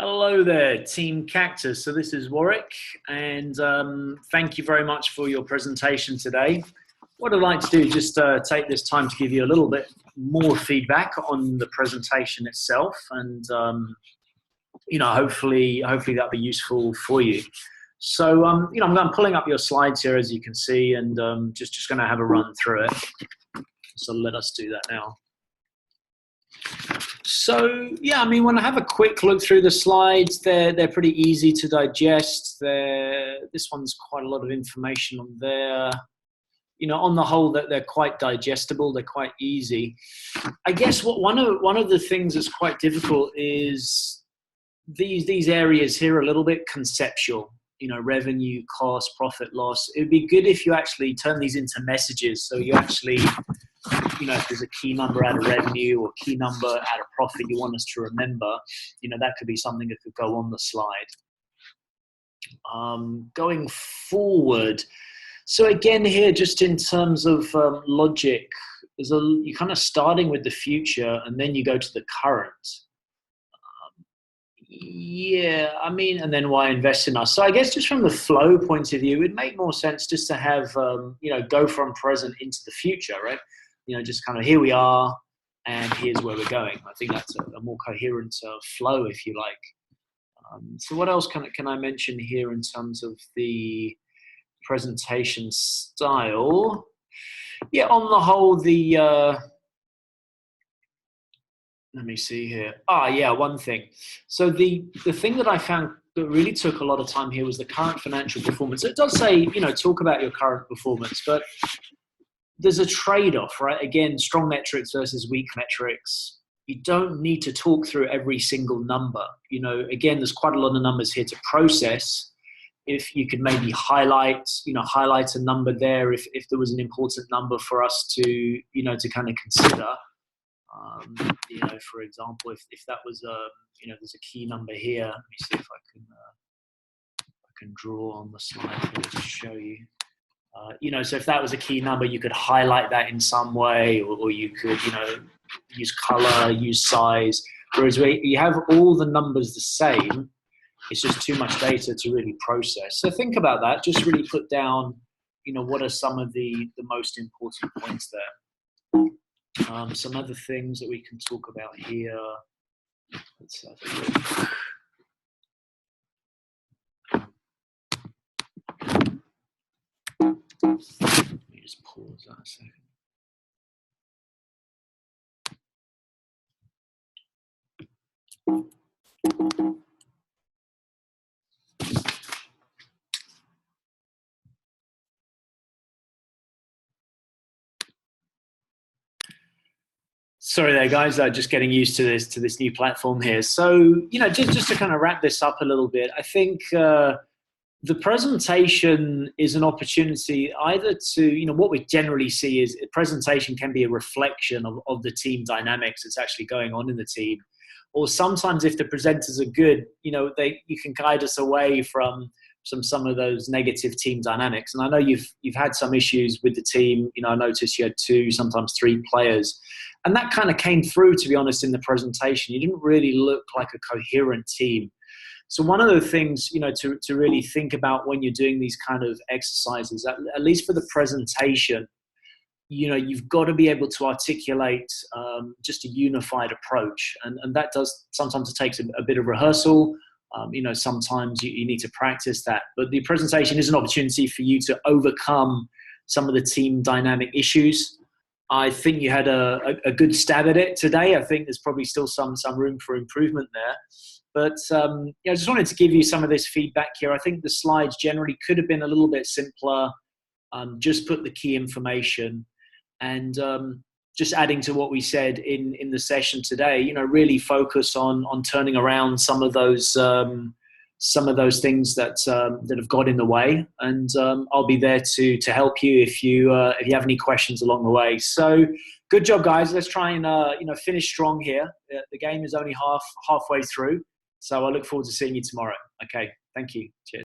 Hello there, Team Cactus. So this is Warwick, and thank you very much for your presentation today. What I'd like to do is just take this time to give you a little bit more feedback on the presentation itself, and hopefully that'll be useful for you. So I'm pulling up your slides here, as you can see, and just going to have a run through it. So let us do that now. So yeah, when I have a quick look through the slides, they're pretty easy to digest. This one's quite a lot of information on there. On the whole, that they're quite digestible. They're quite easy. I guess one of the things that's quite difficult is these areas here are a little bit conceptual. Revenue, cost, profit, loss. It would be good if you actually turn these into messages. So you actually, if there's a key number out of revenue or key number out of profit you want us to remember, that could be something that could go on the slide. Going forward, so again here, just in terms of logic, you're kind of starting with the future and then you go to the current. And then why invest in us? So I guess just from the flow point of view, it'd make more sense just to have, go from present into the future, right? Just kind of here we are and here's where we're going. I think that's a more coherent flow, if you like. So what else can I mention here in terms of the presentation style? Yeah, on the whole, let me see here. One thing. So the thing that I found that really took a lot of time here was the current financial performance. It does say, talk about your current performance, but there's a trade-off, right? Again, strong metrics versus weak metrics. You don't need to talk through every single number. Again, there's quite a lot of numbers here to process. If you could maybe highlight a number there if there was an important number for us to kind of consider. For example, if that was there's a key number here. Let me see if I can draw on the slide here to show you. So if that was a key number, you could highlight that in some way, or you could, use color, use size. Whereas where you have all the numbers the same, it's just too much data to really process. So think about that. Just really put down, what are some of the most important points there. Some other things that we can talk about here. Let's have a look. Let me just pause that a second. Sorry there, guys. Just getting used to this new platform here. So, just to kind of wrap this up a little bit, I think the presentation is an opportunity either to, what we generally see is a presentation can be a reflection of the team dynamics that's actually going on in the team. Or sometimes if the presenters are good, you can guide us away from some of those negative team dynamics. And I know you've had some issues with the team. I noticed you had 2, sometimes 3 players. And that kind of came through, to be honest, in the presentation. You didn't really look like a coherent team. So one of the things, to really think about when you're doing these kind of exercises, at least for the presentation, you've got to be able to articulate just a unified approach. And that does, sometimes it takes a bit of rehearsal. Sometimes you need to practice that. But the presentation is an opportunity for you to overcome some of the team dynamic issues. I think you had a good stab at it today. I think there's probably still some room for improvement there. But I just wanted to give you some of this feedback here. I think the slides generally could have been a little bit simpler. Just put the key information, and just adding to what we said in the session today. Really focus on turning around some of those things that have got in the way, and I'll be there to help you if you have any questions along the way. So good job, guys. Let's try and finish strong here. The game is only halfway through, so I look forward to seeing you tomorrow. Okay, thank you. Cheers.